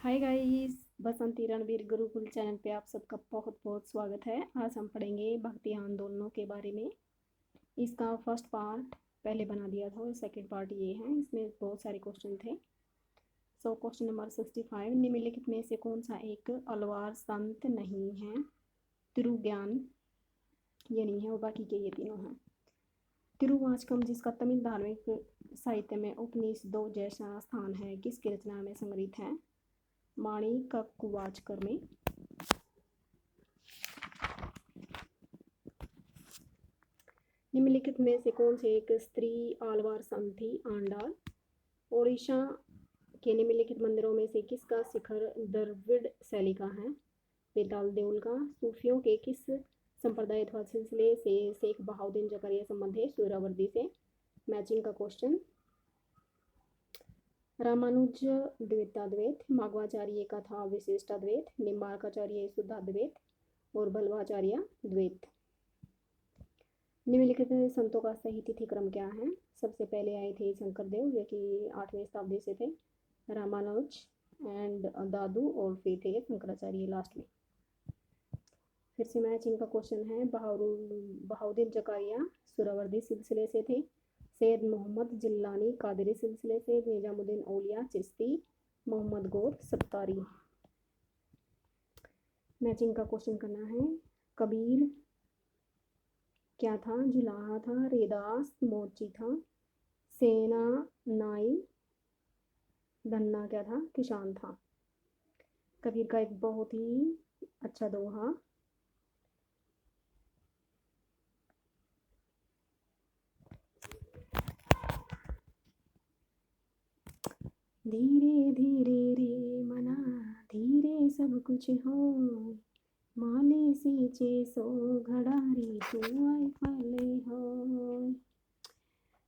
Hi guys, बसंती Ranveer Gurukul channel पे आप सबका बहुत बहुत स्वागत है। आज हम पढ़ेंगे भक्ति आंदोलनों के बारे में। इसका फर्स्ट पार्ट पहले बना दिया था और सेकंड पार्ट ये है। इसमें बहुत सारे क्वेश्चन थे। सो क्वेश्चन नंबर 65, निम्नलिखित में से कौन सा एक अलवार संत नहीं है? तिरुज्ञान ये नहीं है और बाकी के ये तीनों हैं। तिरुवाचकम, जिसका तमिल धार्मिक साहित्य में उपनिषदों जैसा स्थान है, किसकी रचना में संग्रहित है? माणिक्यवाचकर में। निम्नलिखित में से कौन से एक स्त्री आलवार संत थी? आंडाल। ओडिशा के निम्नलिखित मंदिरों में से किसका शिखर द्रविड़ शैली का है? बेताल देउल का। सूफियों के किस संप्रदाय अथवा सिलसिले से शेख बहाउद्दीन जकरिया संबंध है? सुहरावर्दी से। मैचिंग का क्वेश्चन। रामानुज द्वैताद्वैत, माघवाचार्य का था विशिष्टाद्वैत, निम्बार्काचार्य शुद्धाद्वैत और बल्लभाचार्य द्वैत। निम्नलिखित संतों का सही तिथि क्रम क्या है? सबसे पहले आए थे शंकरदेव, जो कि 8वीं शताब्दी से थे, रामानुज एंड दादू, और फिर थे शंकराचार्य लास्ट में। फिर से मैचिंग का क्वेश्चन है। बहाउद्दीन जकारिया सुहरावर्दी सिलसिले से थे, सैयद मोहम्मद जिल्लानी कादरी सिलसिले से, निजामुद्दीन औलिया चिश्ती, मोहम्मद गौर सत्तारी। मैचिंग का क्वेश्चन करना है। कबीर क्या था? जुलाहा था। रेदास मोची था। सेना नाई धन्ना क्या था? किसान था। कबीर का एक बहुत ही अच्छा दोहा। धीरे धीरे रे मना, धीरे सब कुछ हो, माले सींचे सो घड़ारी, तू आई फले हो।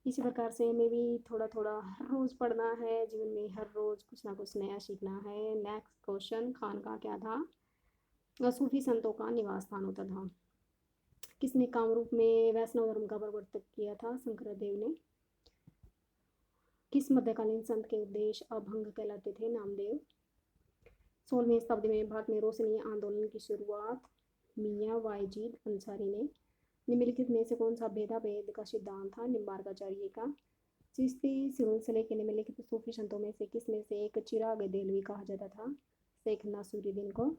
इसी प्रकार से हमें भी थोड़ा थोड़ा हर रोज़ पढ़ना है। जीवन में हर रोज़ कुछ ना कुछ नया सीखना है। नेक्स्ट क्वेश्चन, खानका क्या था? सूफी संतों का निवास स्थान होता था। किसने कामरूप में वैष्णव धर्म का प्रवर्तक किया था? शंकरदेव ने। किस मध्यकालीन संत के उपदेश अभंग कहलाते थे? नामदेव। 16वीं शताब्दी में भारत में रोशनी आंदोलन की शुरुआत मियाँ वाइजिद अंसारी ने। निम्नलिखित में से कौन सा भेदाभेद का सिद्धांत था? निम्बार्काचार्य का। चिश्ती सिलसिले के निम्नलिखित सूफी संतों में से किस में से एक चिराग देलवी कहा जाता था? शेख नासुरुद्दीन को।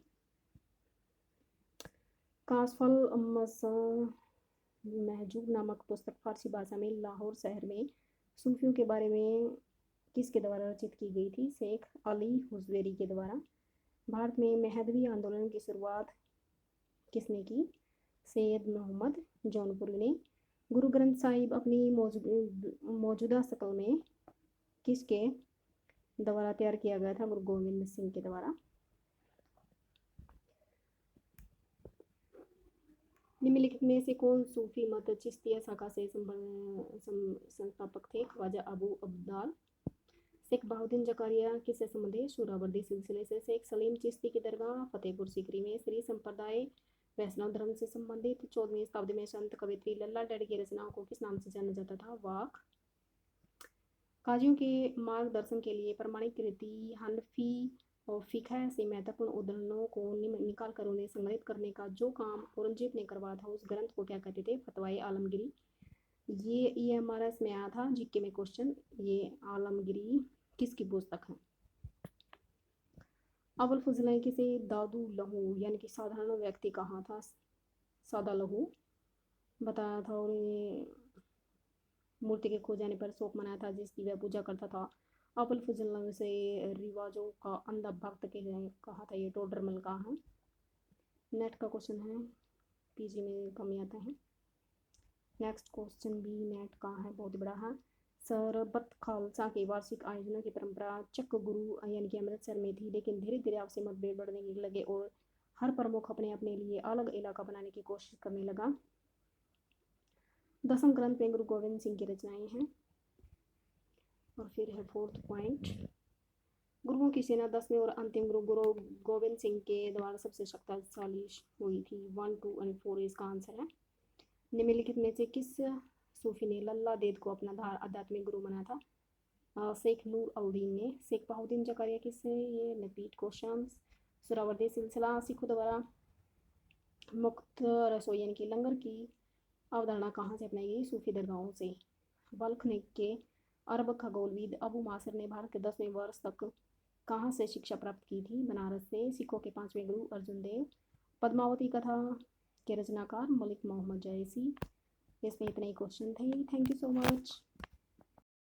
कासफल महजूब नामक पुस्तक फारसी भाषा में लाहौर शहर में सूफियों के बारे में किसके द्वारा रचित की गई थी? शेख अली हुजवेरी के द्वारा। भारत में महदवी आंदोलन की शुरुआत किसने की? सैयद मोहम्मद जौनपुरी ने। गुरु ग्रंथ साहिब अपनी मौजूदा शक्ल में किसके द्वारा तैयार किया गया था? गुरु गोविंद सिंह के द्वारा। निम्नलिखित में से कौन सूफी मत चिश्तिया शाखा से संस्थापक थे? ख्वाजा अबू अब्दाल। शेख बहाउद्दीन जकारिया किससे संबंधित है? सुहरावर्दी सिलसिले से। शेख सलीम चिश्ती की दरगाह फतेहपुर सीकरी में। श्री संप्रदाय वैष्णव धर्म से संबंधित। 14वीं शताब्दी में संत कवित्री लल्ला डेड की रचनाओं को किस नाम से जाना जाता था? वाक। काजियों के मार्गदर्शन के लिए प्रमाणिक रीति हनफी और फिकह से महत्वपूर्ण उदाहरणों को निकाल कर उन्हें संग्रहित करने का जो काम औरंगजेब ने करवाया था, उस ग्रंथ को क्या कहते थे? फतवाए आलमगिरी। ये हमारा इसमें आया था जीके में क्वेश्चन। ये आलमगिरी किसकी पुस्तक है? अबुल फजल किसे दादू लहू यानी कि साधारण व्यक्ति कहा था? सादा लहू बताया था। और ये मूर्ति के खो जाने पर शोक मनाया था, जिसकी वह पूजा करता था। अबुल फजल से रिवाजों का अंधा भक्त के कहा था। ये टोडरमल का है। नेट का क्वेश्चन है, पीजी में कम आता है। नेक्स्ट क्वेश्चन भी नेट का है, बहुत बड़ा है। सरबत खालसा के वार्षिक आयोजनों की परंपरा चक गुरु यानी कि अमृतसर में थी, लेकिन धीरे धीरे आपसी मतभेद बढ़ने लगे और हर प्रमुख अपने अपने लिए अलग इलाका बनाने की कोशिश करने लगा। 10वें ग्रंथ में गुरु गोविंद सिंह की रचनाएं हैं। और फिर है फोर्थ पॉइंट, गुरुओं की सेना 10वें और अंतिम गुरु गोविंद सिंह के द्वारा सबसे शक्तिशाली हुई थी। 1, 2 और 4 इसका आंसर है। निम्नलिखित में से किस सूफी ने लल्ला देद को अपना आध्यात्मिक गुरु माना था? शेख नूर अल-दीन ने। शेख बहाउद्दीन जकारिया किससे, ये रिपीट क्वेश्चंस। सुहरावर्दी सिलसिला सिखों द्वारा मुक्त रसोई यानी कि लंगर की अवधारणा कहाँ से अपनाई गई, सूफी दरगाहों से। बल्ख ने के अरब खगोलविद अबू मासिर ने भारत के 10वें वर्ष तक कहाँ से शिक्षा प्राप्त की थी, बनारस से। सिखों के 5वें गुरु अर्जुन देव। पद्मावती कथा के रचनाकार मलिक मोहम्मद जयसी। इसमें इतने ही क्वेश्चन थे। Thank you so much.